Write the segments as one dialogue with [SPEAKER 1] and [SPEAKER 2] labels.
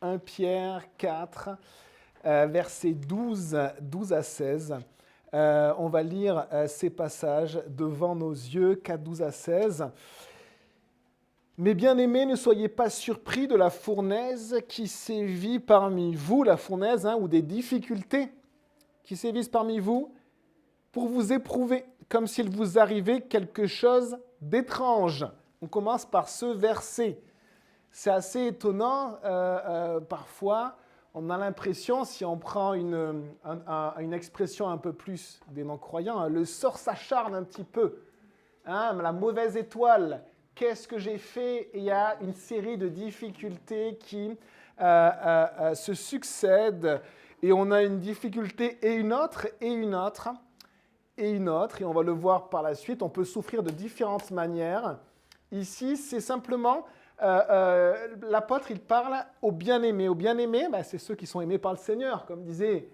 [SPEAKER 1] 1 Pierre 4, versets 12 à 16. On va lire ces passages devant nos yeux, 4, 12 à 16. Mes bien-aimés, ne soyez pas surpris de la fournaise qui sévit parmi vous, la fournaise ou des difficultés qui sévissent parmi vous, pour vous éprouver, comme s'il vous arrivait quelque chose d'étrange. On commence par ce verset. C'est assez étonnant, parfois, on a l'impression, si on prend une expression un peu plus des non-croyants, le sort s'acharne un petit peu. La mauvaise étoile, qu'est-ce que j'ai fait? Et il y a une série de difficultés qui se succèdent, et on a une difficulté et une autre, et une autre, et une autre, et on va le voir par la suite. On peut souffrir de différentes manières. Ici, c'est simplement... l'apôtre, il parle aux bien-aimés. Aux bien-aimés, c'est ceux qui sont aimés par le Seigneur. Comme disait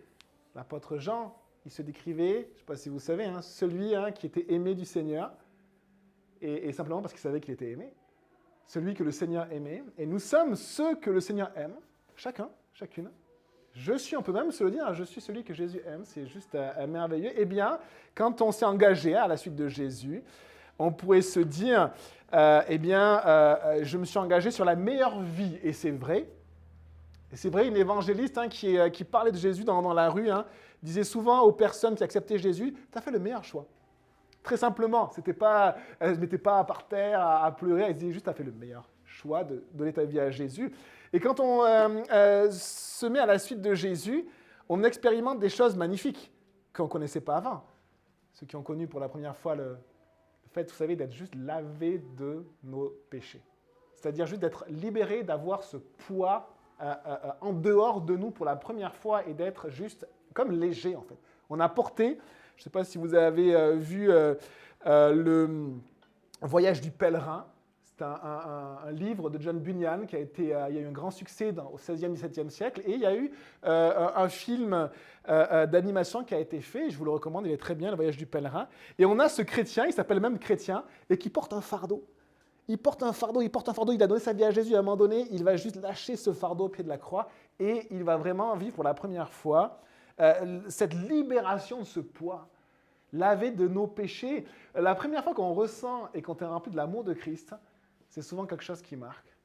[SPEAKER 1] l'apôtre Jean, il se décrivait, je ne sais pas si vous savez, celui qui était aimé du Seigneur, et simplement parce qu'il savait qu'il était aimé. Celui que le Seigneur aimait. Et nous sommes ceux que le Seigneur aime, chacun, chacune. On peut même se le dire, je suis celui que Jésus aime, c'est juste merveilleux. Eh bien, quand on s'est engagé à la suite de Jésus, on pourrait se dire, je me suis engagé sur la meilleure vie. Et c'est vrai. Et c'est vrai, une évangéliste qui parlait de Jésus dans la rue disait souvent aux personnes qui acceptaient Jésus, « Tu as fait le meilleur choix. » Très simplement. Elle ne se mettait pas par terre à pleurer, elle disait juste, « Tu as fait le meilleur choix de donner ta vie à Jésus. » Et quand on se met à la suite de Jésus, on expérimente des choses magnifiques qu'on ne connaissait pas avant. Ceux qui ont connu pour la première fois le fait, vous savez, d'être juste lavé de nos péchés. C'est-à-dire juste d'être libéré, d'avoir ce poids en dehors de nous pour la première fois et d'être juste comme léger, en fait. On a porté, je ne sais pas si vous avez vu le Voyage du pèlerin. C'est un livre de John Bunyan qui il y a eu un grand succès au XVIe, XVIIe siècle. Et il y a eu un film d'animation qui a été fait. Je vous le recommande, il est très bien, Le Voyage du pèlerin. Et on a ce chrétien, il s'appelle même chrétien, et qui porte un fardeau. Il porte un fardeau, il a donné sa vie à Jésus. À un moment donné, il va juste lâcher ce fardeau au pied de la croix et il va vraiment vivre pour la première fois cette libération de ce poids, lavé de nos péchés. La première fois qu'on ressent et qu'on est rempli de l'amour de Christ, c'est souvent quelque chose qui marque.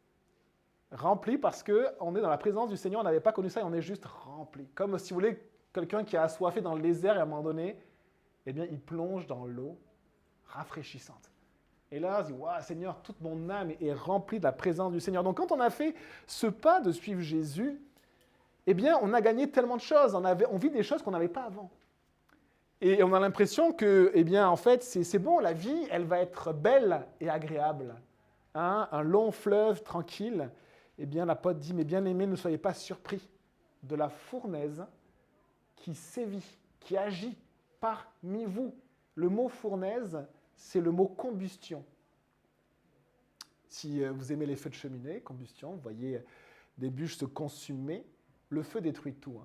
[SPEAKER 1] Rempli parce qu'on est dans la présence du Seigneur, on n'avait pas connu ça et on est juste rempli. Comme si vous voulez, quelqu'un qui a assoiffé dans le désert et à un moment donné, il plonge dans l'eau rafraîchissante. Et là, on se dit, waouh, Seigneur, toute mon âme est remplie de la présence du Seigneur. Donc, quand on a fait ce pas de suivre Jésus, on a gagné tellement de choses. On vit des choses qu'on n'avait pas avant. Et on a l'impression que, en fait, c'est bon, la vie, elle va être belle et agréable. Un long fleuve tranquille. L'apôtre dit, mes bien-aimés, ne soyez pas surpris de la fournaise qui sévit, qui agit parmi vous. Le mot fournaise, c'est le mot combustion. Si vous aimez les feux de cheminée, combustion, vous voyez des bûches se consumer, le feu détruit tout.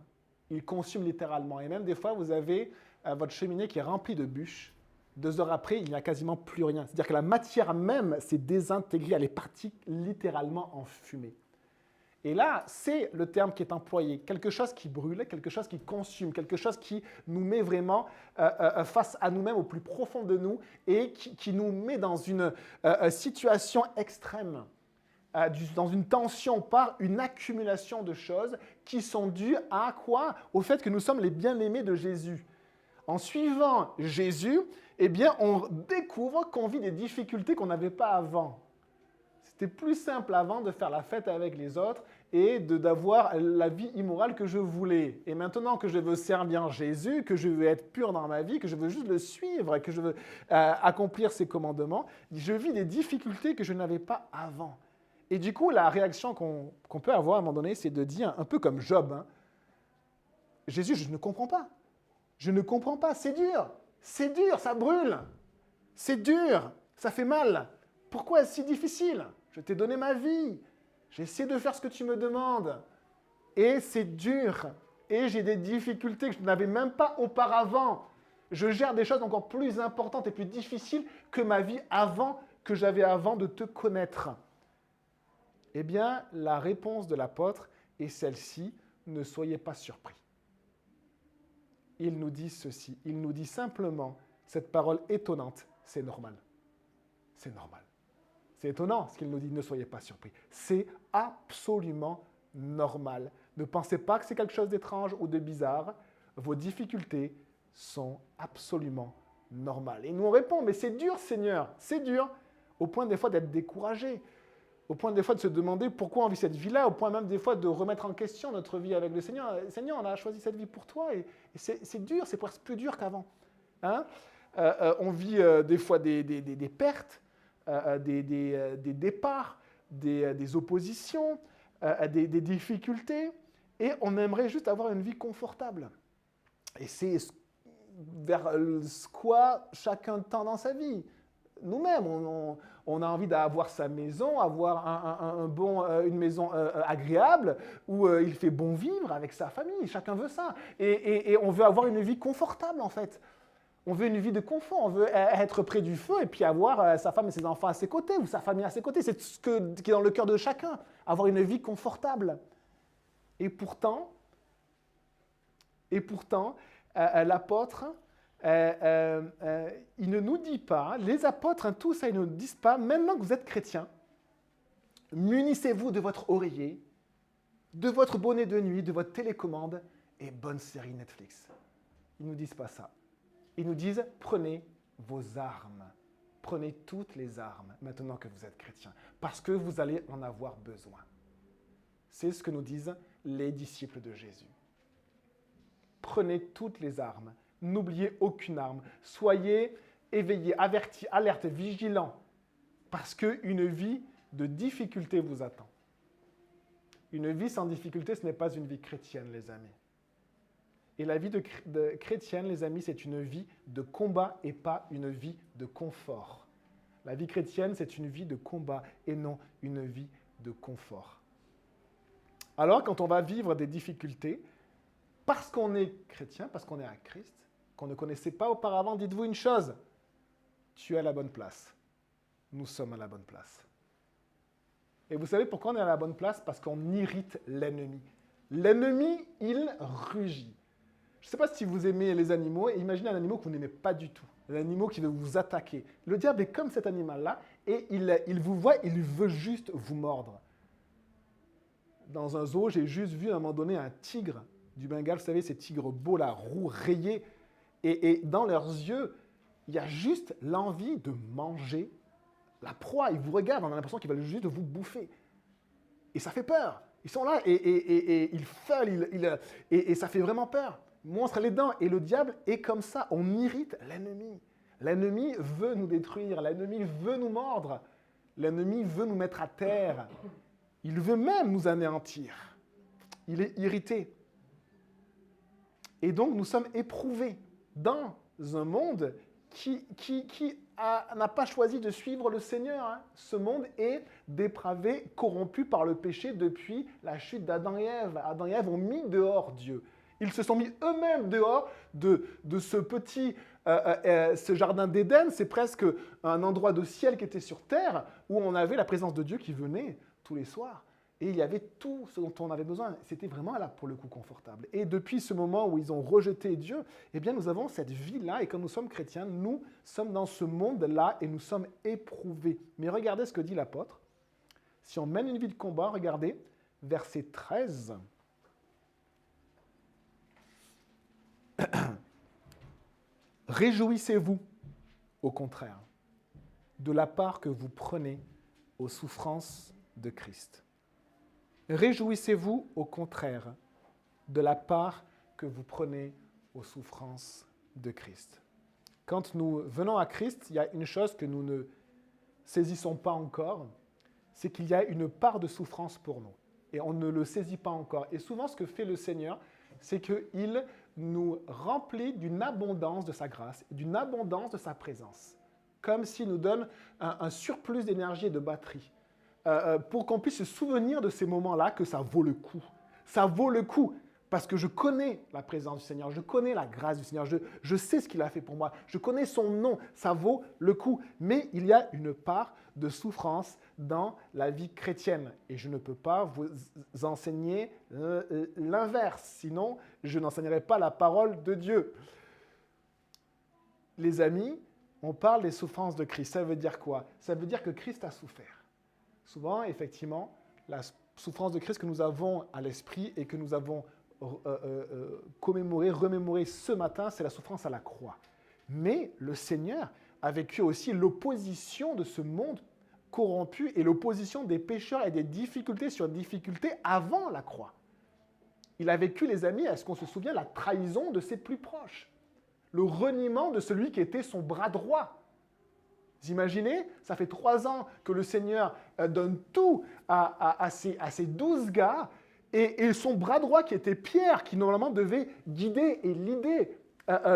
[SPEAKER 1] Il consume littéralement. Et même des fois, vous avez votre cheminée qui est remplie de bûches. 2 heures après, il n'y a quasiment plus rien. C'est-à-dire que la matière même s'est désintégrée, elle est partie littéralement en fumée. Et là, c'est le terme qui est employé. Quelque chose qui brûle, quelque chose qui consume, quelque chose qui nous met vraiment face à nous-mêmes, au plus profond de nous, et qui nous met dans une situation extrême, dans une tension par une accumulation de choses qui sont dues à quoi? Au fait que nous sommes les bien-aimés de Jésus. En suivant Jésus, on découvre qu'on vit des difficultés qu'on n'avait pas avant. C'était plus simple avant de faire la fête avec les autres et d'avoir la vie immorale que je voulais. Et maintenant que je veux servir Jésus, que je veux être pur dans ma vie, que je veux juste le suivre, que je veux accomplir ses commandements, je vis des difficultés que je n'avais pas avant. Et du coup, la réaction qu'on peut avoir à un moment donné, c'est de dire, un peu comme Job, Jésus, je ne comprends pas. Je ne comprends pas, c'est dur, ça brûle, c'est dur, ça fait mal. Pourquoi est-ce si difficile? Je t'ai donné ma vie, j'ai essayé de faire ce que tu me demandes. Et c'est dur, et j'ai des difficultés que je n'avais même pas auparavant. Je gère des choses encore plus importantes et plus difficiles que ma vie que j'avais avant de te connaître. La réponse de l'apôtre et celle-ci, ne soyez pas surpris. Il nous dit ceci, il nous dit simplement cette parole étonnante, c'est normal. C'est normal. C'est étonnant ce qu'il nous dit, ne soyez pas surpris. C'est absolument normal. Ne pensez pas que c'est quelque chose d'étrange ou de bizarre. Vos difficultés sont absolument normales. Et nous on répond, mais c'est dur Seigneur, c'est dur. Au point des fois d'être découragé, au point des fois de se demander pourquoi on vit cette vie-là, au point même des fois de remettre en question notre vie avec le Seigneur. Seigneur, on a choisi cette vie pour toi et c'est dur, c'est presque plus dur qu'avant. Hein? On vit des fois des pertes, des départs, des oppositions, des difficultés, et on aimerait juste avoir une vie confortable. Et c'est vers quoi chacun tend dans sa vie. Nous-mêmes, on a envie d'avoir sa maison, avoir une maison agréable, où il fait bon vivre avec sa famille. Chacun veut ça. Et on veut avoir une vie confortable, en fait. On veut une vie de confort, on veut être près du feu et puis avoir sa femme et ses enfants à ses côtés, ou sa famille à ses côtés. C'est ce qui est dans le cœur de chacun, avoir une vie confortable. Et pourtant, l'apôtre, il ne nous dit pas, les apôtres, tous ça, ils ne nous disent pas, maintenant que vous êtes chrétiens, munissez-vous de votre oreiller, de votre bonnet de nuit, de votre télécommande et bonne série Netflix. Ils ne nous disent pas ça. Ils nous disent, prenez vos armes. Prenez toutes les armes maintenant que vous êtes chrétiens, parce que vous allez en avoir besoin. C'est ce que nous disent les disciples de Jésus. Prenez toutes les armes. N'oubliez aucune arme. Soyez éveillés, avertis, alertes, vigilants, parce qu'une vie de difficulté vous attend. Une vie sans difficulté, ce n'est pas une vie chrétienne, les amis. Et la vie de chrétienne, les amis, c'est une vie de combat et pas une vie de confort. La vie chrétienne, c'est une vie de combat et non une vie de confort. Alors, quand on va vivre des difficultés, parce qu'on est chrétien, parce qu'on est à Christ, qu'on ne connaissait pas auparavant, dites-vous une chose, tu es à la bonne place. Nous sommes à la bonne place. Et vous savez pourquoi on est à la bonne place? Parce qu'on irrite l'ennemi. L'ennemi, il rugit. Je ne sais pas si vous aimez les animaux, et imaginez un animal que vous n'aimez pas du tout, un animal qui veut vous attaquer. Le diable est comme cet animal-là, et il vous voit, il veut juste vous mordre. Dans un zoo, j'ai juste vu à un moment donné un tigre du Bengale, vous savez, ces tigres beaux, là, roux, rayés, et dans leurs yeux, il y a juste l'envie de manger la proie. Ils vous regardent, on a l'impression qu'ils veulent juste vous bouffer. Et ça fait peur. Ils sont là, et ils feulent, et ça fait vraiment peur. Monstre les dents. Et le diable est comme ça. On irrite l'ennemi. L'ennemi veut nous détruire. L'ennemi veut nous mordre. L'ennemi veut nous mettre à terre. Il veut même nous anéantir. Il est irrité. Et donc, nous sommes éprouvés dans un monde qui n'a pas choisi de suivre le Seigneur. Hein. Ce monde est dépravé, corrompu par le péché depuis la chute d'Adam et Ève. Adam et Ève ont mis dehors Dieu. Ils se sont mis eux-mêmes dehors de ce petit ce jardin d'Éden. C'est presque un endroit de ciel qui était sur terre où on avait la présence de Dieu qui venait tous les soirs. Et il y avait tout ce dont on avait besoin. C'était vraiment là, pour le coup, confortable. Et depuis ce moment où ils ont rejeté Dieu, eh bien, nous avons cette vie-là. Et quand nous sommes chrétiens, nous sommes dans ce monde-là et nous sommes éprouvés. Mais regardez ce que dit l'apôtre. Si on mène une vie de combat, regardez, verset 13. Réjouissez-vous, au contraire, de la part que vous prenez aux souffrances de Christ. Réjouissez-vous, au contraire, de la part que vous prenez aux souffrances de Christ. Quand nous venons à Christ, il y a une chose que nous ne saisissons pas encore, c'est qu'il y a une part de souffrance pour nous. Et on ne le saisit pas encore. Et souvent, ce que fait le Seigneur, c'est qu'il nous remplit d'une abondance de sa grâce, d'une abondance de sa présence, comme s'il nous donne un surplus d'énergie et de batterie. Pour qu'on puisse se souvenir de ces moments-là, que ça vaut le coup. Ça vaut le coup, parce que je connais la présence du Seigneur, je connais la grâce du Seigneur, je sais ce qu'il a fait pour moi, je connais son nom, ça vaut le coup. Mais il y a une part de souffrance, dans la vie chrétienne. Et je ne peux pas vous enseigner l'inverse, sinon je n'enseignerai pas la parole de Dieu. Les amis, on parle des souffrances de Christ. Ça veut dire quoi? Ça veut dire que Christ a souffert. Souvent, effectivement, la souffrance de Christ que nous avons à l'esprit et que nous avons commémoré, remémoré ce matin, c'est la souffrance à la croix. Mais le Seigneur a vécu aussi l'opposition de ce monde corrompu et l'opposition des pécheurs et des difficultés sur difficultés avant la croix. Il a vécu, les amis, est-ce qu'on se souvient, la trahison de ses plus proches, le reniement de celui qui était son bras droit. Vous imaginez, ça fait 3 ans que le Seigneur donne tout à ces 12 gars et son bras droit qui était Pierre, qui normalement devait guider et leader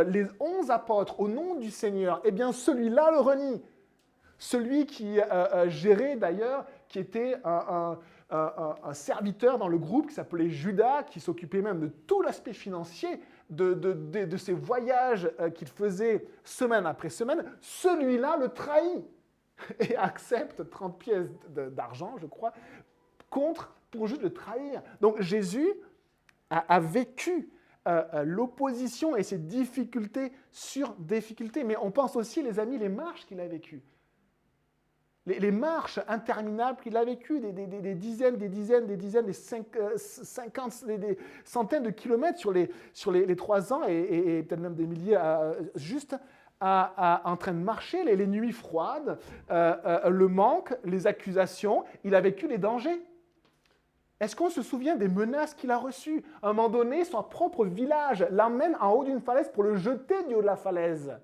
[SPEAKER 1] les 11 apôtres au nom du Seigneur, eh bien celui-là le renie. Celui qui gérait d'ailleurs, qui était un serviteur dans le groupe qui s'appelait Judas, qui s'occupait même de tout l'aspect financier de ces voyages qu'il faisait semaine après semaine, celui-là le trahit et accepte 30 pièces d'argent, je crois, pour juste le trahir. Donc Jésus a vécu l'opposition et ses difficultés sur difficultés. Mais on pense aussi, les amis, les marches qu'il a vécues. Les marches interminables qu'il a vécues, des dizaines, des 50, des centaines de kilomètres sur les 3 ans et peut-être même des milliers juste en train de marcher, les nuits froides, le manque, les accusations. Il a vécu les dangers. Est-ce qu'on se souvient des menaces qu'il a reçues? À un moment donné, son propre village l'emmène en haut d'une falaise pour le jeter du haut de la falaise.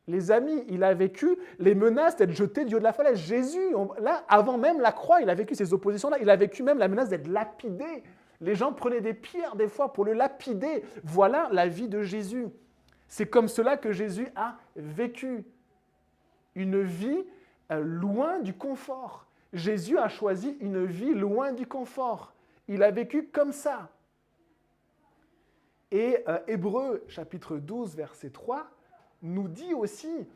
[SPEAKER 1] Les amis, il a vécu les menaces d'être jeté du haut de la falaise. Jésus, là, avant même la croix, il a vécu ces oppositions-là. Il a vécu même la menace d'être lapidé. Les gens prenaient des pierres des fois pour le lapider. Voilà la vie de Jésus. C'est comme cela que Jésus a vécu. Une vie loin du confort. Jésus a choisi une vie loin du confort. Il a vécu comme ça. Et Hébreux, chapitre 12, verset 3, nous dit aussi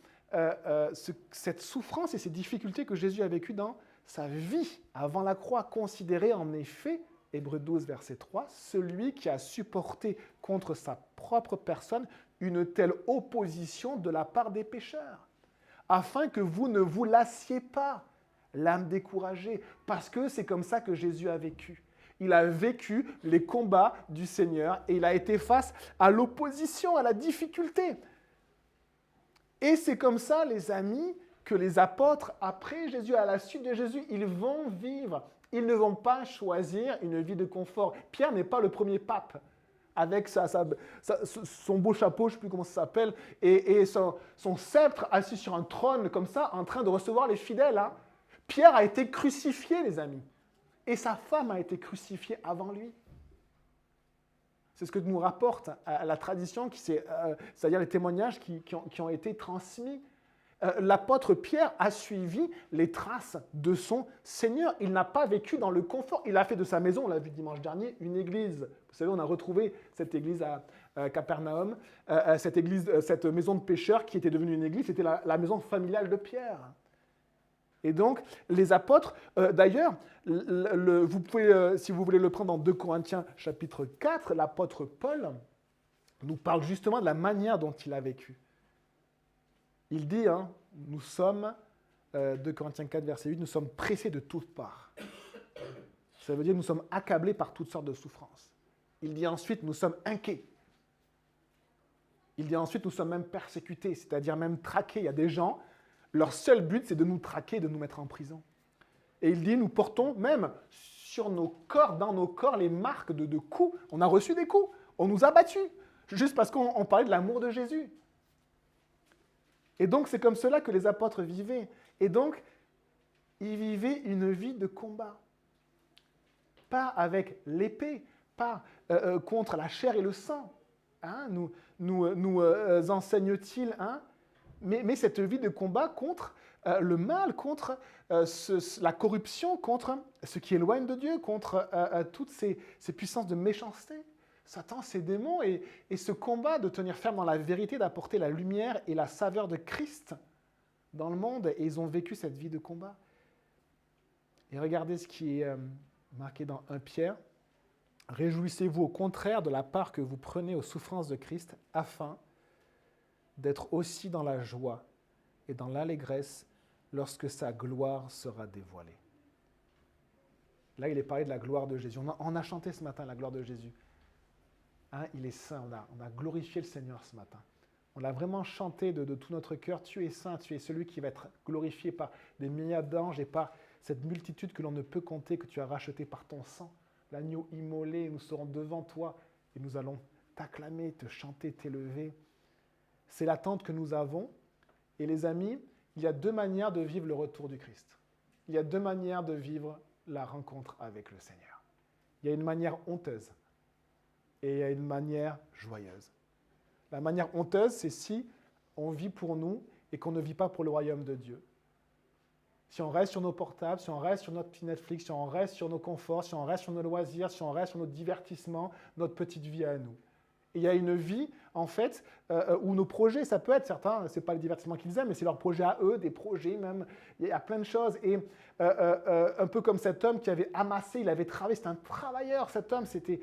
[SPEAKER 1] cette souffrance et ces difficultés que Jésus a vécues dans sa vie avant la croix. Considérez en effet, Hébreux 12, verset 3, celui qui a supporté contre sa propre personne une telle opposition de la part des pécheurs, afin que vous ne vous lassiez pas, l'âme découragée, parce que c'est comme ça que Jésus a vécu. Il a vécu les combats du Seigneur et il a été face à l'opposition, à la difficulté. Et c'est comme ça, les amis, que les apôtres, après Jésus, à la suite de Jésus, ils vont vivre. Ils ne vont pas choisir une vie de confort. Pierre n'est pas le premier pape, avec son beau chapeau, je ne sais plus comment ça s'appelle, et son sceptre assis sur un trône comme ça, en train de recevoir les fidèles. Hein. Pierre a été crucifié, les amis. Et sa femme a été crucifiée avant lui. C'est ce que nous rapporte la tradition, c'est-à-dire les témoignages qui ont été transmis. L'apôtre Pierre a suivi les traces de son Seigneur. Il n'a pas vécu dans le confort. Il a fait de sa maison, on l'a vu dimanche dernier, une église. Vous savez, on a retrouvé cette église à Capernaum, cette maison de pêcheurs qui était devenue une église. C'était la maison familiale de Pierre. Et donc, les apôtres, d'ailleurs, vous pouvez, si vous voulez le prendre dans 2 Corinthiens chapitre 4, l'apôtre Paul nous parle justement de la manière dont il a vécu. Il dit, nous sommes, 2 Corinthiens 4, verset 8, nous sommes pressés de toutes parts. Ça veut dire nous sommes accablés par toutes sortes de souffrances. Il dit ensuite, nous sommes inquiets. Il dit ensuite, nous sommes même persécutés, c'est-à-dire même traqués. Il y a des gens, leur seul but, c'est de nous traquer, de nous mettre en prison. Et il dit, nous portons même sur nos corps, dans nos corps, les marques de coups. On a reçu des coups, on nous a battus, juste parce qu'on parlait de l'amour de Jésus. Et donc, c'est comme cela que les apôtres vivaient. Et donc, ils vivaient une vie de combat. Pas avec l'épée, pas contre la chair et le sang. Hein, nous enseigne-t-il, mais cette vie de combat contre le mal, contre la corruption, contre ce qui éloigne de Dieu, contre toutes ces puissances de méchanceté. Satan, ses démons, et ce combat de tenir ferme dans la vérité, d'apporter la lumière et la saveur de Christ dans le monde et ils ont vécu cette vie de combat. Et regardez ce qui est marqué dans 1 Pierre. Réjouissez-vous au contraire de la part que vous prenez aux souffrances de Christ, afin d'être aussi dans la joie et dans l'allégresse lorsque sa gloire sera dévoilée. Là, il est parlé de la gloire de Jésus. On a chanté ce matin la gloire de Jésus. Hein, il est saint, on a glorifié le Seigneur ce matin. On l'a vraiment chanté de tout notre cœur. Tu es saint, tu es celui qui va être glorifié par des milliards d'anges et par cette multitude que l'on ne peut compter, que tu as racheté par ton sang. L'agneau immolé, nous serons devant toi et nous allons t'acclamer, te chanter, t'élever. C'est l'attente que nous avons. Et les amis, il y a 2 manières de vivre le retour du Christ. Il y a 2 manières de vivre la rencontre avec le Seigneur. Il y a une manière honteuse et il y a une manière joyeuse. La manière honteuse, c'est si on vit pour nous et qu'on ne vit pas pour le royaume de Dieu. Si on reste sur nos portables, si on reste sur notre petit Netflix, si on reste sur nos conforts, si on reste sur nos loisirs, si on reste sur notre divertissement, notre petite vie à nous. Et il y a une vie, en fait, où nos projets, ça peut être certains, ce n'est pas le divertissement qu'ils aiment, mais c'est leurs projets à eux, des projets même, il y a plein de choses. Et un peu comme cet homme qui avait amassé, il avait travaillé, c'était un travailleur, cet homme, c'était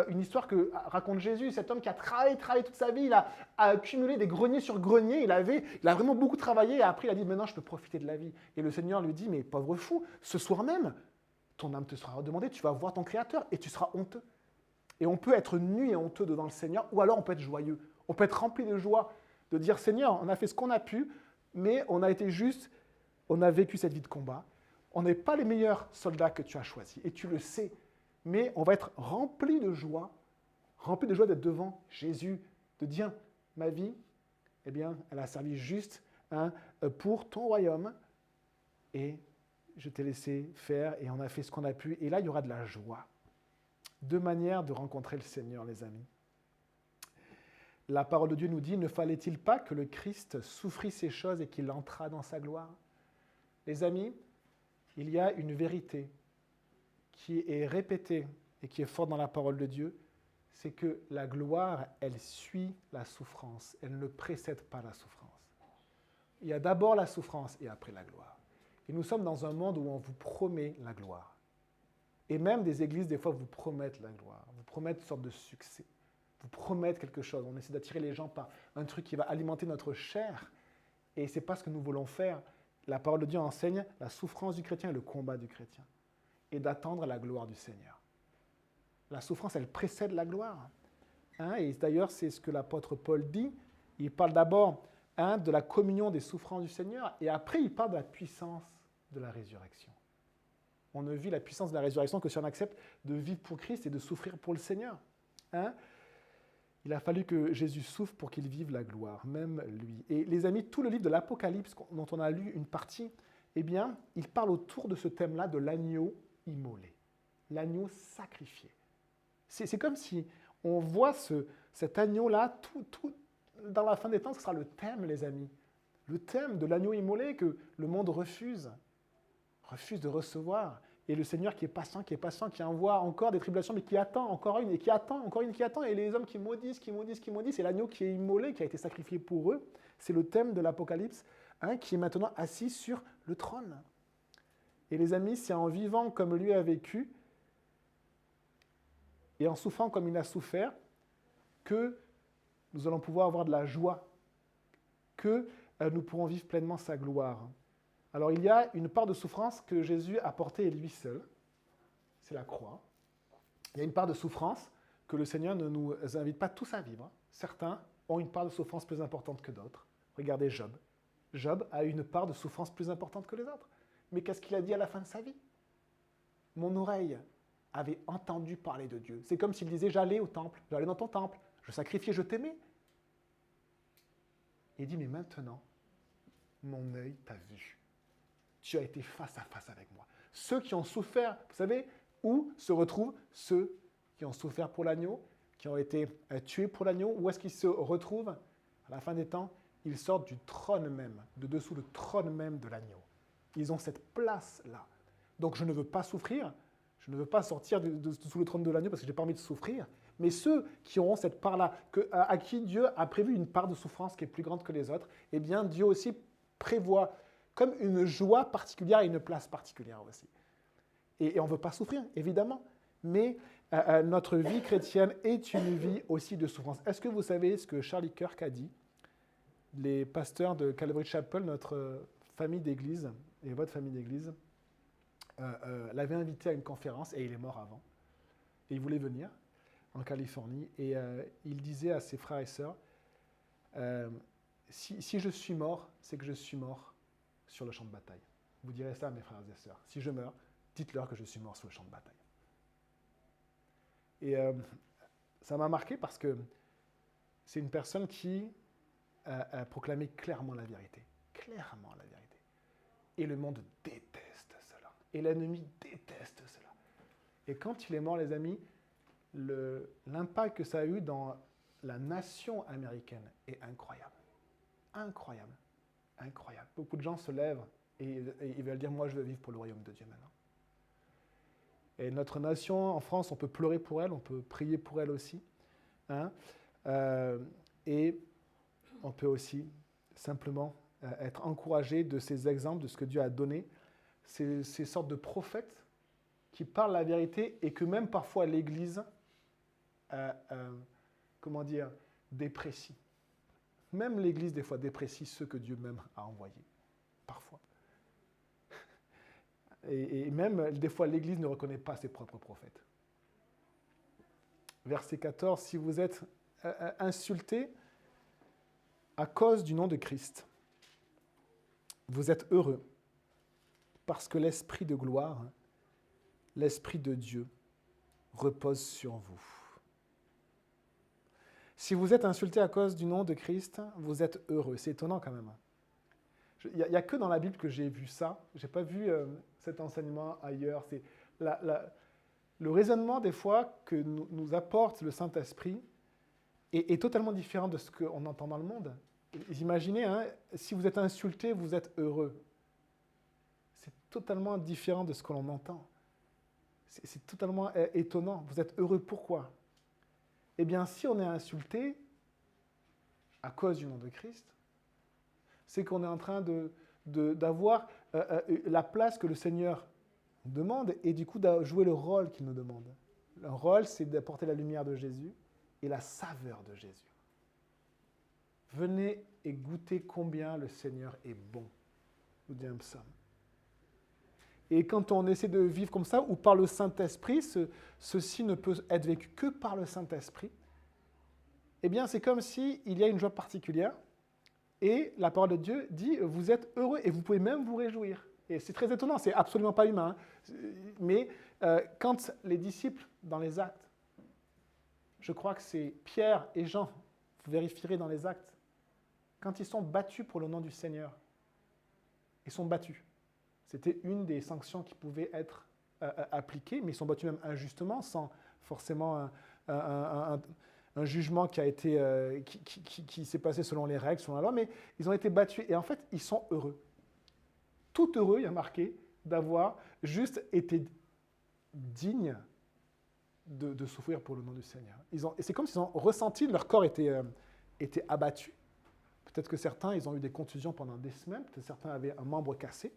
[SPEAKER 1] une histoire que raconte Jésus, cet homme qui a travaillé toute sa vie, il a accumulé des greniers sur greniers, il a vraiment beaucoup travaillé, et après il a dit, maintenant je peux profiter de la vie. Et le Seigneur lui dit, mais pauvre fou, ce soir même, ton âme te sera redemandée, tu vas voir ton Créateur et tu seras honteux. Et on peut être nu et honteux devant le Seigneur, ou alors on peut être joyeux. On peut être rempli de joie, de dire, Seigneur, on a fait ce qu'on a pu, mais on a été juste, on a vécu cette vie de combat. On n'est pas les meilleurs soldats que tu as choisis, et tu le sais. Mais on va être rempli de joie d'être devant Jésus, de dire, ma vie, eh bien, elle a servi juste pour ton royaume, et je t'ai laissé faire, et on a fait ce qu'on a pu, et là, il y aura de la joie. 2 manières de rencontrer le Seigneur, les amis. La parole de Dieu nous dit, ne fallait-il pas que le Christ souffrit ces choses et qu'il entrât dans sa gloire? Les amis, il y a une vérité qui est répétée et qui est forte dans la parole de Dieu, c'est que la gloire, elle suit la souffrance, elle ne précède pas la souffrance. Il y a d'abord la souffrance et après la gloire. Et nous sommes dans un monde où on vous promet la gloire. Et même des églises, des fois, vous promettent la gloire, vous promettent une sorte de succès, vous promettent quelque chose. On essaie d'attirer les gens par un truc qui va alimenter notre chair. Et ce n'est pas ce que nous voulons faire. La parole de Dieu enseigne la souffrance du chrétien et le combat du chrétien. Et d'attendre la gloire du Seigneur. La souffrance, elle précède la gloire. Et d'ailleurs, c'est ce que l'apôtre Paul dit. Il parle d'abord de la communion des souffrances du Seigneur. Et après, il parle de la puissance de la résurrection. On ne vit la puissance de la résurrection que si on accepte de vivre pour Christ et de souffrir pour le Seigneur. Il a fallu que Jésus souffre pour qu'il vive la gloire, même lui. Et les amis, tout le livre de l'Apocalypse, dont on a lu une partie, eh bien, il parle autour de ce thème-là de l'agneau immolé, l'agneau sacrifié. C'est comme si on voit cet agneau-là, tout dans la fin des temps, ce sera le thème, les amis. Le thème de l'agneau immolé que le monde refuse de recevoir. Et le Seigneur qui est patient, qui envoie encore des tribulations, mais qui attend encore une, et qui attend, encore une qui attend, et les hommes qui maudissent, et l'agneau qui est immolé, qui a été sacrifié pour eux. C'est le thème de l'Apocalypse, qui est maintenant assis sur le trône. Et les amis, c'est en vivant comme lui a vécu, et en souffrant comme il a souffert, que nous allons pouvoir avoir de la joie, que nous pourrons vivre pleinement sa gloire. Alors, il y a une part de souffrance que Jésus a portée lui seul. C'est la croix. Il y a une part de souffrance que le Seigneur ne nous invite pas tous à vivre. Certains ont une part de souffrance plus importante que d'autres. Regardez Job. Job a une part de souffrance plus importante que les autres. Mais qu'est-ce qu'il a dit à la fin de sa vie? Mon oreille avait entendu parler de Dieu. C'est comme s'il disait, j'allais au temple, j'allais dans ton temple, je sacrifiais, je t'aimais. Et il dit, mais maintenant, mon œil t'a vu. Tu as été face à face avec moi. Ceux qui ont souffert, vous savez, où se retrouvent ceux qui ont souffert pour l'agneau, qui ont été tués pour l'agneau? Où est-ce qu'ils se retrouvent? À la fin des temps, ils sortent du trône même, de dessous le trône même de l'agneau. Ils ont cette place-là. Donc je ne veux pas souffrir, je ne veux pas sortir sous le trône de l'agneau parce que je n'ai pas envie de souffrir. Mais ceux qui auront cette part-là, à qui Dieu a prévu une part de souffrance qui est plus grande que les autres, eh bien Dieu aussi prévoit comme une joie particulière et une place particulière aussi. Et on ne veut pas souffrir, évidemment, mais notre vie chrétienne est une vie aussi de souffrance. Est-ce que vous savez ce que Charlie Kirk a dit? Les pasteurs de Calvary Chapel, notre famille d'église, et votre famille d'église, l'avaient invité à une conférence, et il est mort avant. Et il voulait venir en Californie, et il disait à ses frères et sœurs, si je suis mort, c'est que je suis mort sur le champ de bataille. Vous direz ça à mes frères et sœurs. Si je meurs, dites-leur que je suis mort sur le champ de bataille. Et ça m'a marqué parce que c'est une personne qui a proclamé clairement la vérité. Clairement la vérité. Et le monde déteste cela. Et l'ennemi déteste cela. Et quand il est mort, les amis, l'impact que ça a eu dans la nation américaine est incroyable. Incroyable. Incroyable. Beaucoup de gens se lèvent et ils veulent dire, moi je veux vivre pour le royaume de Dieu maintenant. Et notre nation, en France, on peut pleurer pour elle, on peut prier pour elle aussi. Hein? Et on peut aussi simplement être encouragé de ces exemples, de ce que Dieu a donné, ces sortes de prophètes qui parlent la vérité et que même parfois l'Église, déprécie. Même l'Église, des fois, déprécie ceux que Dieu même a envoyés. Parfois. Et même, des fois, l'Église ne reconnaît pas ses propres prophètes. Verset 14, si vous êtes insultés à cause du nom de Christ, vous êtes heureux, parce que l'Esprit de gloire, l'Esprit de Dieu, repose sur vous. Si vous êtes insultés à cause du nom de Christ, vous êtes heureux. C'est étonnant quand même. Il n'y a que dans la Bible que j'ai vu ça. Je n'ai pas vu cet enseignement ailleurs. C'est le raisonnement, des fois, que nous apporte le Saint-Esprit est totalement différent de ce qu'on entend dans le monde. Imaginez, hein, si vous êtes insulté, vous êtes heureux. C'est totalement différent de ce que l'on entend. C'est totalement étonnant. Vous êtes heureux, pourquoi? Eh bien, si on est insulté à cause du nom de Christ, c'est qu'on est en train d'avoir la place que le Seigneur demande et du coup de jouer le rôle qu'il nous demande. Le rôle, c'est d'apporter la lumière de Jésus et la saveur de Jésus. Venez et goûtez combien le Seigneur est bon, nous dit un psaume. Et quand on essaie de vivre comme ça, ou par le Saint-Esprit, ceci ne peut être vécu que par le Saint-Esprit, eh bien c'est comme s'il y a une joie particulière, et la parole de Dieu dit, vous êtes heureux, et vous pouvez même vous réjouir. Et c'est très étonnant, c'est absolument pas humain. Hein. Mais quand les disciples, dans les actes, je crois que c'est Pierre et Jean, vous vérifierez dans les actes, quand ils sont battus pour le nom du Seigneur, ils sont battus. C'était une des sanctions qui pouvaient être appliquées, mais ils sont battus même injustement, sans forcément un jugement qui a été, qui s'est passé selon les règles, selon la loi, mais ils ont été battus et en fait, ils sont heureux. Tout heureux, il y a marqué, d'avoir juste été dignes de souffrir pour le nom du Seigneur. Et c'est comme s'ils ont ressenti, leur corps était abattu. Peut-être que certains, ils ont eu des contusions pendant des semaines, peut-être certains avaient un membre cassé.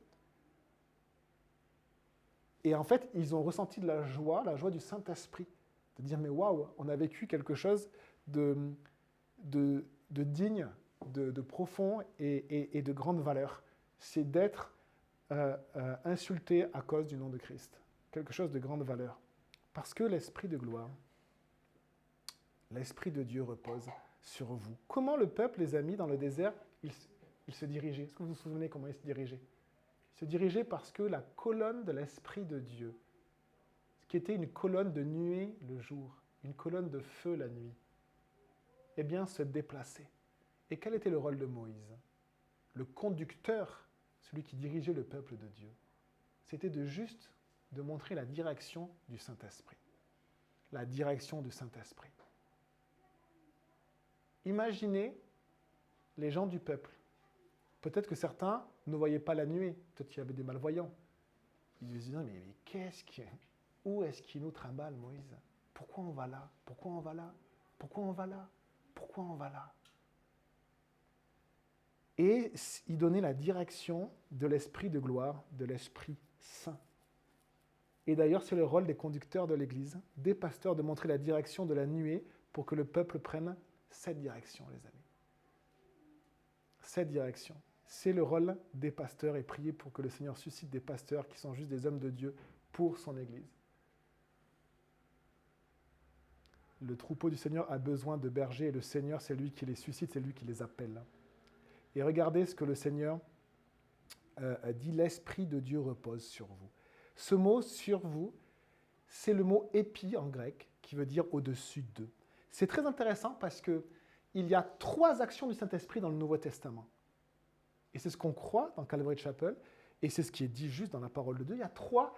[SPEAKER 1] Et en fait, ils ont ressenti de la joie du Saint-Esprit, de dire, mais waouh, on a vécu quelque chose de digne, de profond et de grande valeur. C'est d'être insulté à cause du nom de Christ. Quelque chose de grande valeur. Parce que l'Esprit de gloire, l'Esprit de Dieu repose sur vous. Comment le peuple, les amis, dans le désert, il se dirigeait? Est-ce que vous vous souvenez comment il se dirigeait? Il se dirigeait parce que la colonne de l'Esprit de Dieu, qui était une colonne de nuée le jour, une colonne de feu la nuit, eh bien, se déplaçait. Et quel était le rôle de Moïse? Le conducteur, celui qui dirigeait le peuple de Dieu, c'était de montrer la direction du Saint-Esprit. La direction du Saint-Esprit. Imaginez les gens du peuple. Peut-être que certains ne voyaient pas la nuée, peut-être qu'il y avait des malvoyants. Ils se disaient, mais où est-ce qu'il nous trimballe, Moïse? Pourquoi on va là? Pourquoi on va là? Pourquoi on va là? Pourquoi on va là? Et il donnait la direction de l'Esprit de gloire, de l'Esprit Saint. Et d'ailleurs, c'est le rôle des conducteurs de l'Église, des pasteurs, de montrer la direction de la nuée pour que le peuple prenne cette direction, les amis. Cette direction. C'est le rôle des pasteurs et prier pour que le Seigneur suscite des pasteurs qui sont juste des hommes de Dieu pour son Église. Le troupeau du Seigneur a besoin de bergers et le Seigneur, c'est lui qui les suscite, c'est lui qui les appelle. Et regardez ce que le Seigneur dit, l'Esprit de Dieu repose sur vous. Ce mot « sur vous », c'est le mot « épi » en grec, qui veut dire « au-dessus d'eux ». C'est très intéressant parce qu'il y a 3 actions du Saint-Esprit dans le Nouveau Testament. Et c'est ce qu'on croit dans Calvary Chapel, et c'est ce qui est dit juste dans la parole de Dieu. Il y a 3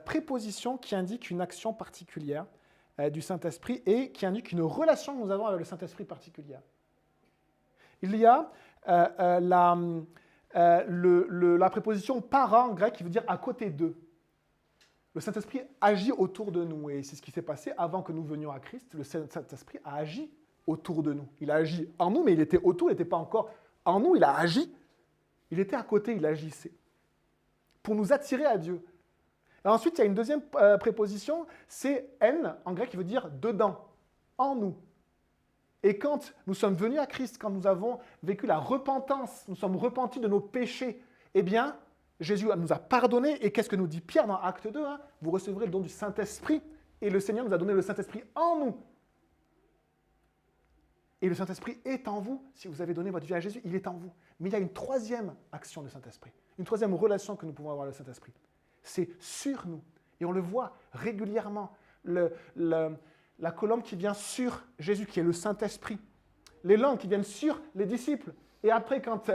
[SPEAKER 1] prépositions qui indiquent une action particulière du Saint-Esprit et qui indiquent une relation que nous avons avec le Saint-Esprit particulière. Il y a la préposition para en grec qui veut dire à côté d'eux. Le Saint-Esprit agit autour de nous et c'est ce qui s'est passé avant que nous venions à Christ. Le Saint-Esprit a agi autour de nous. Il a agi en nous, mais il était autour, il n'était pas encore en nous, il a agi. Il était à côté, il agissait pour nous attirer à Dieu. Et ensuite, il y a une deuxième préposition, c'est en, en grec, qui veut dire dedans, en nous. Et quand nous sommes venus à Christ, quand nous avons vécu la repentance, nous sommes repentis de nos péchés, eh bien, Jésus nous a pardonné. Et qu'est-ce que nous dit Pierre dans Acte 2 Vous recevrez le don du Saint-Esprit. Et le Seigneur nous a donné le Saint-Esprit en nous. Et le Saint-Esprit est en vous. Si vous avez donné votre vie à Jésus, il est en vous. Mais il y a une 3e action du Saint-Esprit, une 3e relation que nous pouvons avoir avec le Saint-Esprit. C'est sur nous. Et on le voit régulièrement. La colombe qui vient sur Jésus, qui est le Saint-Esprit. Les langues qui viennent sur les disciples. Et après, quand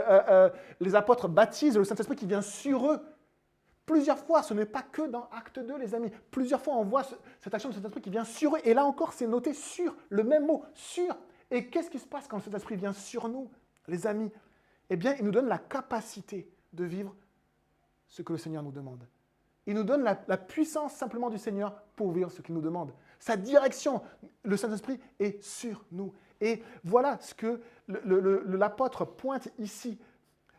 [SPEAKER 1] les apôtres baptisent, le Saint-Esprit qui vient sur eux. Plusieurs fois, ce n'est pas que dans Acte 2, les amis. Plusieurs fois, on voit cette action du Saint-Esprit qui vient sur eux. Et là encore, c'est noté sur, le même mot, sur. Et qu'est-ce qui se passe quand le Saint-Esprit vient sur nous, les amis? Eh bien, il nous donne la capacité de vivre ce que le Seigneur nous demande. Il nous donne la puissance simplement du Seigneur pour vivre ce qu'il nous demande. Sa direction, le Saint-Esprit est sur nous. Et voilà ce que l'apôtre pointe ici.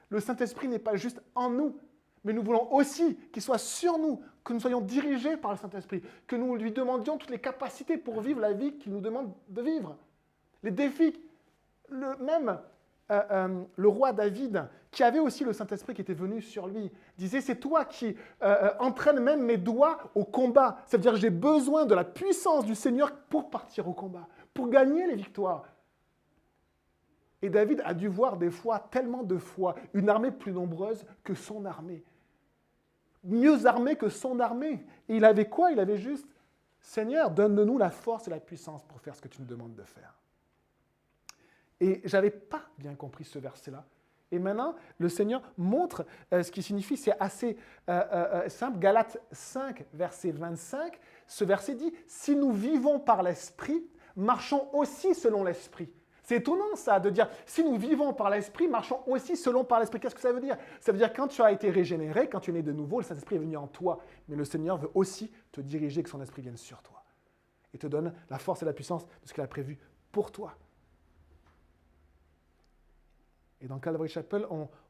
[SPEAKER 1] Le Saint-Esprit n'est pas juste en nous, mais nous voulons aussi qu'il soit sur nous, que nous soyons dirigés par le Saint-Esprit, que nous lui demandions toutes les capacités pour vivre la vie qu'il nous demande de vivre. Les défis, le roi David, qui avait aussi le Saint-Esprit qui était venu sur lui, disait « C'est toi qui entraînes même mes doigts au combat. » Ça veut dire que j'ai besoin de la puissance du Seigneur pour partir au combat, pour gagner les victoires. Et David a dû voir des fois, tellement de fois, une armée plus nombreuse que son armée. Mieux armée que son armée. Et il avait quoi? Il avait juste « Seigneur, donne-nous la force et la puissance pour faire ce que tu nous demandes de faire. » Et je n'avais pas bien compris ce verset-là. Et maintenant, le Seigneur montre ce qui signifie, c'est assez simple. Galates 5, verset 25, ce verset dit « Si nous vivons par l'Esprit, marchons aussi selon l'Esprit. » C'est étonnant ça, de dire « Si nous vivons par l'Esprit, marchons aussi selon par l'Esprit. » Qu'est-ce que ça veut dire? Ça veut dire quand tu as été régénéré, quand tu es né de nouveau, le Saint-Esprit est venu en toi. Mais le Seigneur veut aussi te diriger, que son Esprit vienne sur toi. Et te donne la force et la puissance de ce qu'il a prévu pour toi. Et dans Calvary Chapel,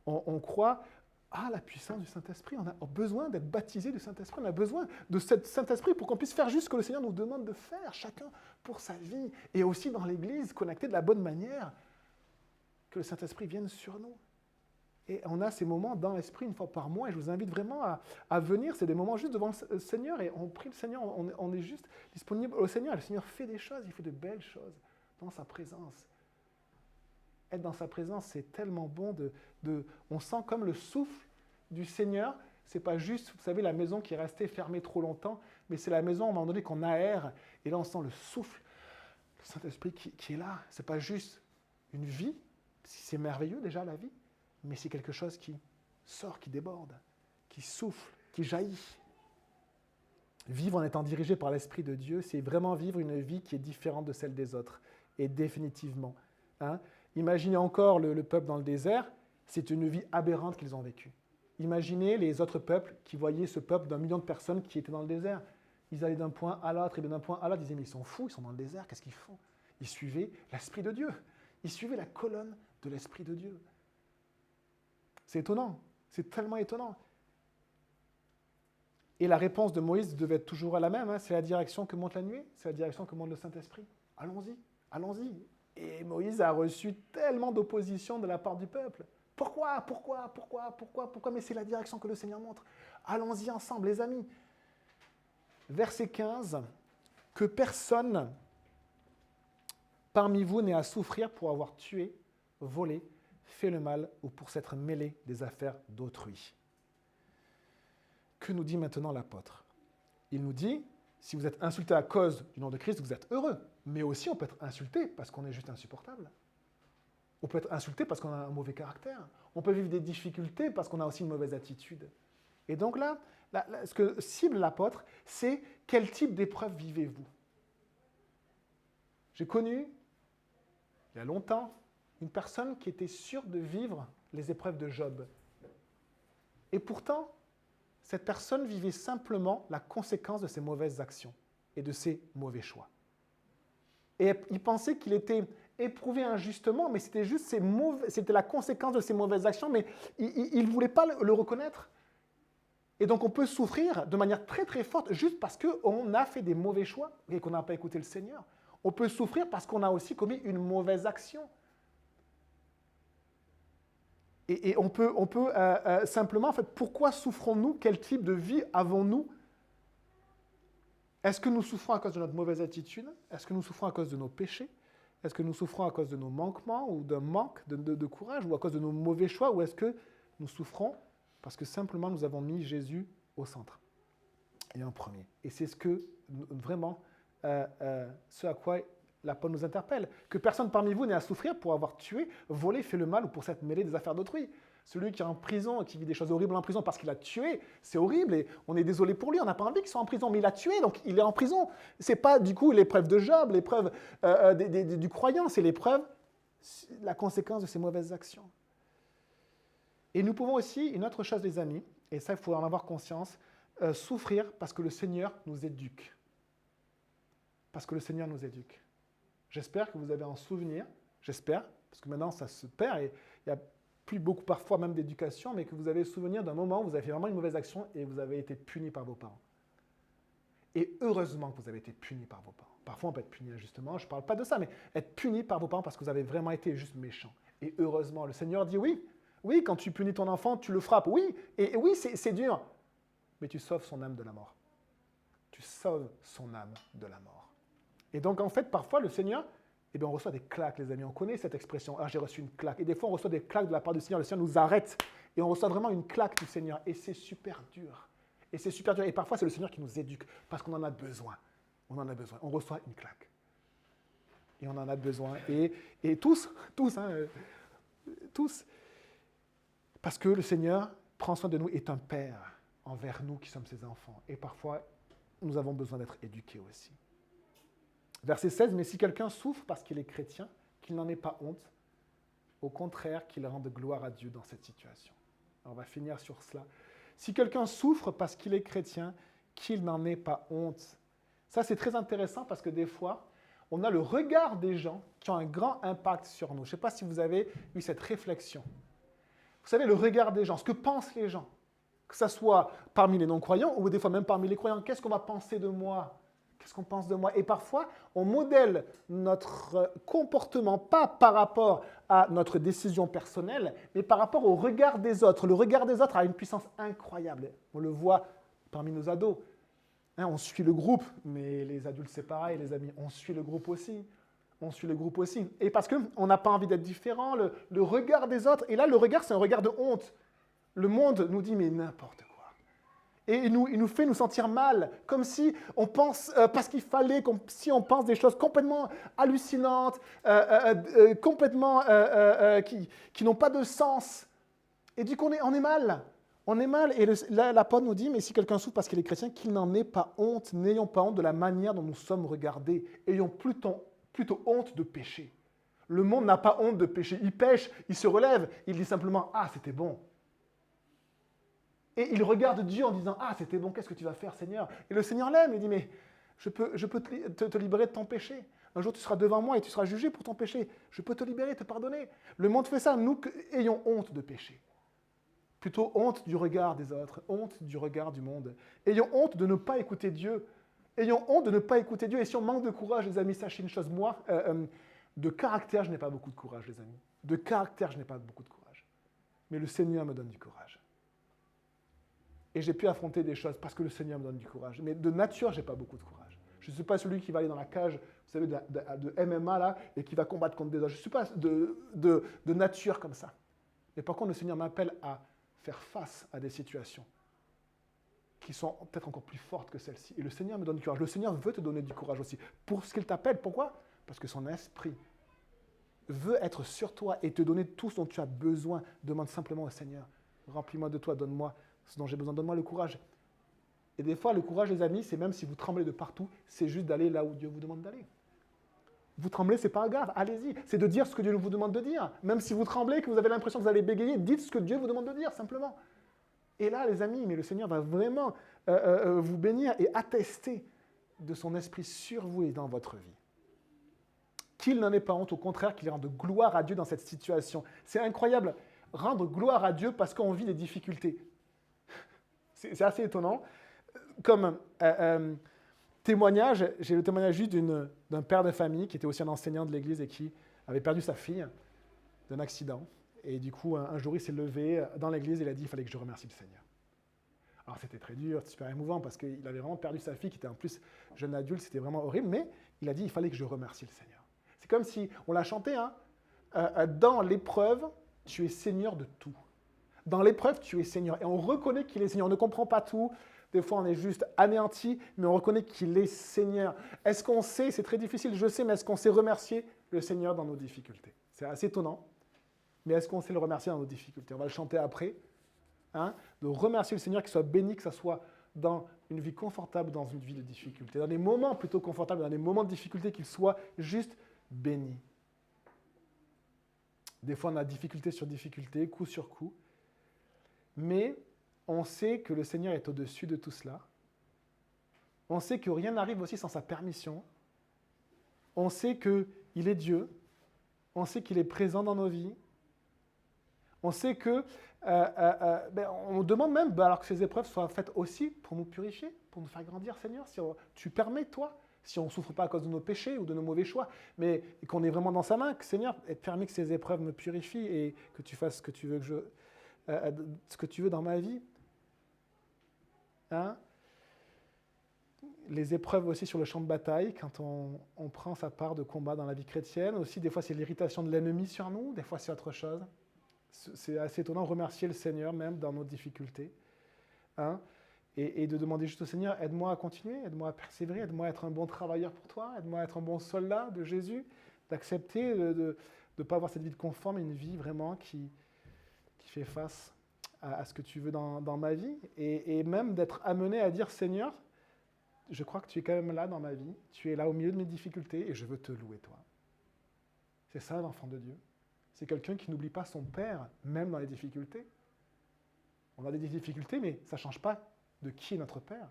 [SPEAKER 1] on croit à la puissance du Saint-Esprit. On a besoin d'être baptisé du Saint-Esprit. On a besoin de ce Saint-Esprit pour qu'on puisse faire juste ce que le Seigneur nous demande de faire, chacun pour sa vie. Et aussi dans l'Église, connecté de la bonne manière, que le Saint-Esprit vienne sur nous. Et on a ces moments dans l'Esprit une fois par mois. Et je vous invite vraiment à venir. C'est des moments juste devant le Seigneur. Et on prie le Seigneur. On est juste disponible au Seigneur. Et le Seigneur fait des choses. Il fait de belles choses dans sa présence. Être dans sa présence, c'est tellement bon. On sent comme le souffle du Seigneur. Ce n'est pas juste, vous savez, la maison qui est restée fermée trop longtemps, mais c'est la maison, à un moment donné, qu'on aère. Et là, on sent le souffle, le Saint-Esprit qui est là. Ce n'est pas juste une vie. C'est merveilleux déjà, la vie. Mais c'est quelque chose qui sort, qui déborde, qui souffle, qui jaillit. Vivre en étant dirigé par l'Esprit de Dieu, c'est vraiment vivre une vie qui est différente de celle des autres. Et définitivement. Imaginez encore le peuple dans le désert, c'est une vie aberrante qu'ils ont vécue. Imaginez les autres peuples qui voyaient ce peuple d'1 million de personnes qui étaient dans le désert. Ils allaient d'un point à l'autre, et d'un point à l'autre, ils disaient « mais ils sont fous, ils sont dans le désert, qu'est-ce qu'ils font ?» Ils suivaient l'Esprit de Dieu. Ils suivaient la colonne de l'Esprit de Dieu. C'est étonnant, c'est tellement étonnant. Et la réponse de Moïse devait être toujours la même, hein, c'est la direction que montre la nuée, c'est la direction que montre le Saint-Esprit. Allons-y, allons-y. Et Moïse a reçu tellement d'opposition de la part du peuple. Pourquoi? Mais c'est la direction que le Seigneur montre. Allons-y ensemble, les amis. Verset 15. Que personne parmi vous n'ait à souffrir pour avoir tué, volé, fait le mal ou pour s'être mêlé des affaires d'autrui. Que nous dit maintenant l'apôtre? Il nous dit, si vous êtes insulté à cause du nom de Christ, vous êtes heureux. Mais aussi, on peut être insulté parce qu'on est juste insupportable. On peut être insulté parce qu'on a un mauvais caractère. On peut vivre des difficultés parce qu'on a aussi une mauvaise attitude. Et donc là, ce que cible l'apôtre, c'est quel type d'épreuve vivez-vous? J'ai connu, il y a longtemps, une personne qui était sûre de vivre les épreuves de Job. Et pourtant, cette personne vivait simplement la conséquence de ses mauvaises actions et de ses mauvais choix. Et il pensait qu'il était éprouvé injustement, mais c'était juste c'était la conséquence de ses mauvaises actions, mais il ne voulait pas le reconnaître. Et donc on peut souffrir de manière très très forte juste parce qu'on a fait des mauvais choix et qu'on n'a pas écouté le Seigneur. On peut souffrir parce qu'on a aussi commis une mauvaise action. Et on peut simplement, en fait, pourquoi souffrons-nous? Quel type de vie avons-nous? Est-ce que nous souffrons à cause de notre mauvaise attitude? Est-ce que nous souffrons à cause de nos péchés? Est-ce que nous souffrons à cause de nos manquements ou d'un manque de courage ou à cause de nos mauvais choix? Ou est-ce que nous souffrons parce que simplement nous avons mis Jésus au centre et en premier? Et c'est ce que vraiment, ce à quoi l'apôtre nous interpelle. Que personne parmi vous n'ait à souffrir pour avoir tué, volé, fait le mal ou pour s'être mêlé des affaires d'autrui. Celui qui est en prison et qui vit des choses horribles en prison parce qu'il a tué, c'est horrible et on est désolé pour lui, on n'a pas envie qu'il soit en prison, mais il a tué, donc il est en prison. Ce n'est pas du coup l'épreuve de Job, l'épreuve du croyant, c'est l'épreuve, la conséquence de ses mauvaises actions. Et nous pouvons aussi, une autre chose les amis, et ça il faut en avoir conscience, souffrir parce que le Seigneur nous éduque. Parce que le Seigneur nous éduque. J'espère que vous avez en souvenir, j'espère, parce que maintenant ça se perd et il n'y a plus beaucoup parfois même d'éducation, mais que vous avez souvenir d'un moment où vous avez fait vraiment une mauvaise action et vous avez été puni par vos parents. Et heureusement que vous avez été puni par vos parents. Parfois on peut être puni injustement, je ne parle pas de ça, mais être puni par vos parents parce que vous avez vraiment été juste méchant. Et heureusement, le Seigneur dit oui, quand tu punis ton enfant, tu le frappes, oui, et oui, c'est dur, mais tu sauves son âme de la mort. Tu sauves son âme de la mort. Et donc, en fait, parfois, le Seigneur, on reçoit des claques, les amis. On connaît cette expression. Ah, j'ai reçu une claque. Et des fois, on reçoit des claques de la part du Seigneur. Le Seigneur nous arrête. Et on reçoit vraiment une claque du Seigneur. Et c'est super dur. Et parfois, c'est le Seigneur qui nous éduque parce qu'on en a besoin. On en a besoin. On reçoit une claque. Et on en a besoin. Et tous, parce que le Seigneur prend soin de nous, est un Père envers nous qui sommes ses enfants. Et parfois, nous avons besoin d'être éduqués aussi. Verset 16, mais si quelqu'un souffre parce qu'il est chrétien, qu'il n'en ait pas honte, au contraire, qu'il rende gloire à Dieu dans cette situation. Alors, on va finir sur cela. Si quelqu'un souffre parce qu'il est chrétien, qu'il n'en ait pas honte. Ça, c'est très intéressant parce que des fois, on a le regard des gens qui ont un grand impact sur nous. Je ne sais pas si vous avez eu cette réflexion. Vous savez, le regard des gens, ce que pensent les gens, que ce soit parmi les non-croyants ou des fois même parmi les croyants, qu'est-ce qu'on va penser de moi ? Qu'est-ce qu'on pense de moi? Et parfois, on modèle notre comportement pas par rapport à notre décision personnelle, mais par rapport au regard des autres. Le regard des autres a une puissance incroyable. On le voit parmi nos ados. On suit le groupe, mais les adultes, c'est pareil, les amis. On suit le groupe aussi. Et parce qu'on n'a pas envie d'être différent, le regard des autres. Et là, le regard, c'est un regard de honte. Le monde nous dit, mais n'importe quoi. Et il nous fait nous sentir mal, comme si on pense, parce qu'il fallait, comme si on pense des choses complètement hallucinantes, complètement qui n'ont pas de sens. Et du coup, on est mal. On est mal. Et l'apôtre nous dit, mais si quelqu'un souffre parce qu'il est chrétien, qu'il n'en ait pas honte. N'ayons pas honte de la manière dont nous sommes regardés. Ayons plutôt honte de pécher. Le monde n'a pas honte de pécher. Il pêche, il se relève, il dit simplement, ah, c'était bon. Et il regarde Dieu en disant, ah, c'était bon, qu'est-ce que tu vas faire, Seigneur? Et le Seigneur l'aime, il dit, mais je peux te libérer de ton péché. Un jour, tu seras devant moi et tu seras jugé pour ton péché. Je peux te libérer, te pardonner. Le monde fait ça, nous, ayons honte de pécher. Plutôt honte du regard des autres, honte du regard du monde. Ayons honte de ne pas écouter Dieu. Ayons honte de ne pas écouter Dieu. Et si on manque de courage, les amis, sachez une chose, moi, de caractère, je n'ai pas beaucoup de courage, les amis. De caractère, je n'ai pas beaucoup de courage. Mais le Seigneur me donne du courage. Et j'ai pu affronter des choses parce que le Seigneur me donne du courage. Mais de nature, je n'ai pas beaucoup de courage. Je ne suis pas celui qui va aller dans la cage, vous savez, de MMA, là, et qui va combattre contre des autres. Je ne suis pas de nature comme ça. Mais par contre, le Seigneur m'appelle à faire face à des situations qui sont peut-être encore plus fortes que celles-ci. Et le Seigneur me donne du courage. Le Seigneur veut te donner du courage aussi. Pour ce qu'il t'appelle. Pourquoi? Parce que son esprit veut être sur toi et te donner tout ce dont tu as besoin. Demande simplement au Seigneur, remplis-moi de toi, donne-moi ce dont j'ai besoin, donne-moi le courage. Et des fois, le courage, les amis, c'est même si vous tremblez de partout, c'est juste d'aller là où Dieu vous demande d'aller. Vous tremblez, c'est pas grave, allez-y. C'est de dire ce que Dieu vous demande de dire. Même si vous tremblez, que vous avez l'impression que vous allez bégayer, dites ce que Dieu vous demande de dire, simplement. Et là, les amis, mais le Seigneur va vraiment vous bénir et attester de son esprit sur vous et dans votre vie. Qu'il n'en ait pas honte, au contraire, qu'il rende gloire à Dieu dans cette situation. C'est incroyable, rendre gloire à Dieu parce qu'on vit des difficultés. C'est assez étonnant. Comme témoignage, j'ai le témoignage juste d'un père de famille qui était aussi un enseignant de l'église et qui avait perdu sa fille d'un accident. Et du coup, un jour, il s'est levé dans l'église et il a dit il fallait que je remercie le Seigneur. Alors, c'était très dur, super émouvant parce qu'il avait vraiment perdu sa fille qui était en plus jeune adulte, c'était vraiment horrible, mais il a dit il fallait que je remercie le Seigneur. C'est comme si, on l'a chanté, hein, dans l'épreuve, tu es Seigneur de tout. Dans l'épreuve, tu es Seigneur. Et on reconnaît qu'il est Seigneur. On ne comprend pas tout. Des fois, on est juste anéanti, mais on reconnaît qu'il est Seigneur. Est-ce qu'on sait, c'est très difficile, je sais, mais est-ce qu'on sait remercier le Seigneur dans nos difficultés? C'est assez étonnant, mais est-ce qu'on sait le remercier dans nos difficultés? On va le chanter après, hein, de remercier le Seigneur, qu'il soit béni, que ce soit dans une vie confortable, dans une vie de difficulté. Dans des moments plutôt confortables, dans des moments de difficulté, qu'il soit juste béni. Des fois, on a difficulté sur difficulté, coup sur coup. Mais on sait que le Seigneur est au-dessus de tout cela. On sait que rien n'arrive aussi sans sa permission. On sait qu'il est Dieu. On sait qu'il est présent dans nos vies. On sait que, on demande même, alors que ces épreuves soient faites aussi pour nous purifier, pour nous faire grandir, Seigneur. Si tu permets, toi, si on ne souffre pas à cause de nos péchés ou de nos mauvais choix, mais qu'on est vraiment dans sa main, que Seigneur, permets que ces épreuves me purifient et que tu fasses ce que tu veux ce que tu veux dans ma vie. Hein? Les épreuves aussi sur le champ de bataille, quand on prend sa part de combat dans la vie chrétienne. Aussi, des fois, c'est l'irritation de l'ennemi sur nous, des fois, c'est autre chose. C'est assez étonnant, remercier le Seigneur même dans nos difficultés. Hein? Et de demander juste au Seigneur, aide-moi à continuer, aide-moi à persévérer, aide-moi à être un bon travailleur pour toi, aide-moi à être un bon soldat de Jésus, d'accepter de ne pas avoir cette vie de confort, mais une vie vraiment qui fait face à ce que tu veux dans ma vie, et même d'être amené à dire, Seigneur, je crois que tu es quand même là dans ma vie, tu es là au milieu de mes difficultés, et je veux te louer, toi. C'est ça, l'enfant de Dieu. C'est quelqu'un qui n'oublie pas son Père, même dans les difficultés. On a des difficultés, mais ça ne change pas de qui est notre Père.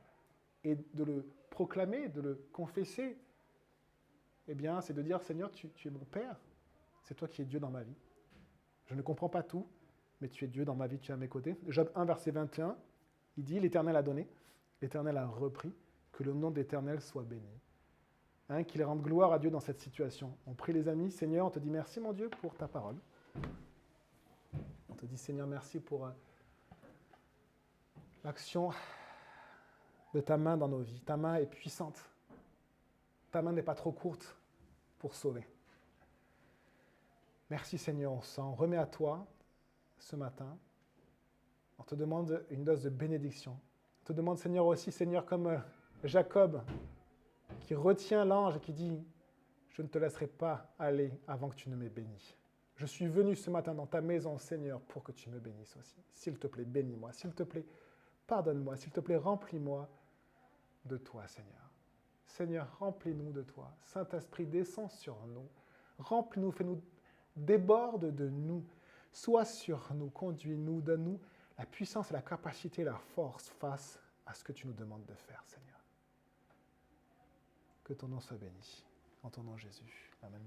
[SPEAKER 1] Et de le proclamer, de le confesser, eh bien, c'est de dire, Seigneur, tu es mon Père, c'est toi qui es Dieu dans ma vie. Je ne comprends pas tout, mais tu es Dieu dans ma vie, tu es à mes côtés. Job 1, verset 21, il dit, l'Éternel a donné, l'Éternel a repris, que le nom de l'Éternel soit béni. Hein, qu'il rende gloire à Dieu dans cette situation. On prie les amis, Seigneur, on te dit merci mon Dieu pour ta parole. On te dit Seigneur, merci pour l'action de ta main dans nos vies. Ta main est puissante. Ta main n'est pas trop courte pour sauver. Merci Seigneur, on s'en remet à toi ce matin. On te demande une dose de bénédiction. On te demande Seigneur aussi, Seigneur, comme Jacob, qui retient l'ange et qui dit « Je ne te laisserai pas aller avant que tu ne m'aies béni. Je suis venu ce matin dans ta maison, Seigneur, pour que tu me bénisses aussi. S'il te plaît, bénis-moi. S'il te plaît, pardonne-moi. S'il te plaît, remplis-moi de toi, Seigneur. Seigneur, remplis-nous de toi. Saint-Esprit, descends sur nous. Remplis-nous, fais-nous, déborde de nous. Sois sur nous, conduis-nous, donne-nous la puissance, la capacité, la force face à ce que tu nous demandes de faire, Seigneur. Que ton nom soit béni. En ton nom, Jésus. Amen.